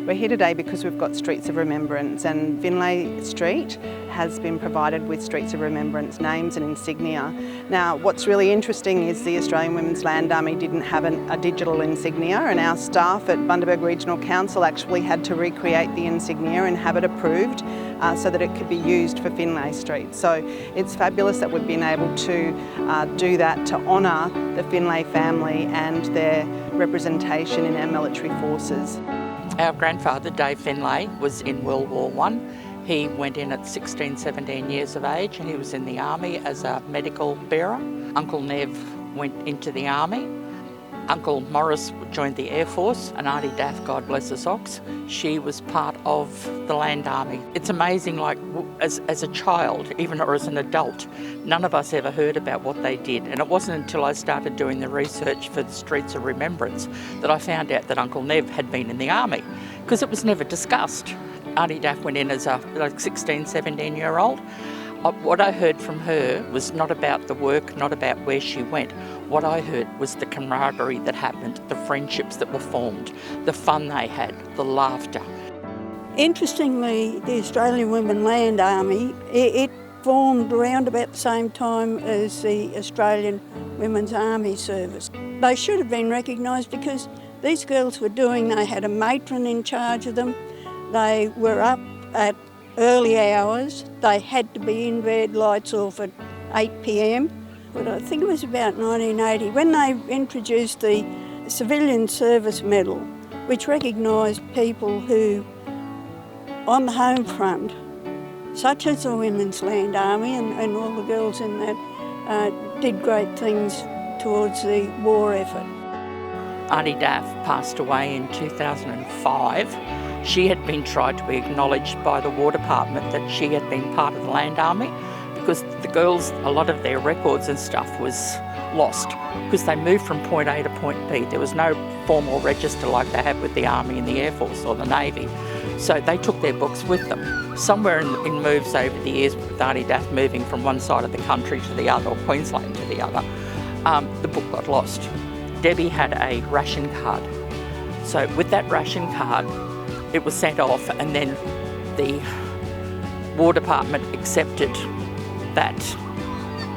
We're here today because we've got Streets of Remembrance, and Finlay Street has been provided with Streets of Remembrance names and insignia. Now, what's really interesting is the Australian Women's Land Army didn't have a digital insignia, and our staff at Bundaberg Regional Council actually had to recreate the insignia and have it approved so that it could be used for Finlay Street. So it's fabulous that we've been able to do that to honour the Finlay family and their representation in our military forces. Our grandfather, Dave Finlay, was in World War I. He went in at 16, 17 years of age, and he was in the army as a medical bearer. Uncle Nev went into the army. Uncle Morris joined the Air Force, and Auntie Daff, God bless her socks, she was part of the Land Army. It's amazing, like as a child, even or as an adult, none of us ever heard about what they did. And it wasn't until I started doing the research for the Streets of Remembrance that I found out that Uncle Nev had been in the army, because it was never discussed. Auntie Daff went in as a 16, 17-year-old. What I heard from her was not about the work, not about where she went. What I heard was the camaraderie that happened, the friendships that were formed, the fun they had, the laughter. Interestingly, the Australian Women's Land Army, it formed around about the same time as the Australian Women's Army Service. They should have been recognised because these girls they had a matron in charge of them. They were up at early hours. They had to be in bed, lights off at 8 p.m. But I think it was about 1980 when they introduced the Civilian Service Medal, which recognised people who, on the home front, such as the Women's Land Army and all the girls in that, did great things towards the war effort. Auntie Daff passed away in 2005. She had been tried to be acknowledged by the War Department that she had been part of the Land Army, because the girls, a lot of their records and stuff was lost because they moved from point A to point B. There was no formal register like they have with the Army and the Air Force or the Navy. So they took their books with them. Somewhere in moves over the years, with Auntie Daff moving from one side of the country to the other, or Queensland to the other, the book got lost. Debbie had a ration card. So with that ration card, it was sent off, and then the War Department accepted that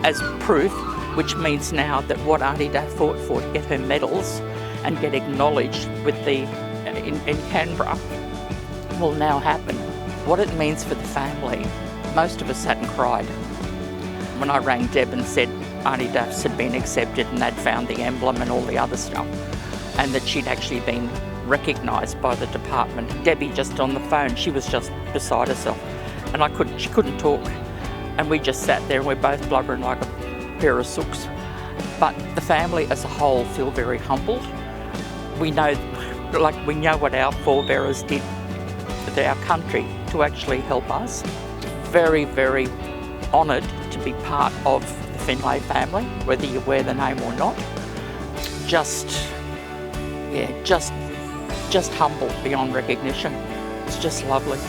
as proof, which means now that what Auntie Daff fought for to get her medals and get acknowledged with in Canberra will now happen. What it means for the family, most of us sat and cried when I rang Deb and said Auntie Daff's had been accepted and they'd found the emblem and all the other stuff, and that she'd actually been recognised by the department. Debbie, just on the phone, she was just beside herself, and she couldn't talk, and we just sat there and we're both blubbering like a pair of sooks. But the family as a whole feel very humbled. We know what our forebearers did for our country to actually help us. Very, very honoured to be part of the Finlay family, whether you wear the name or not. Just humble beyond recognition. It's just lovely.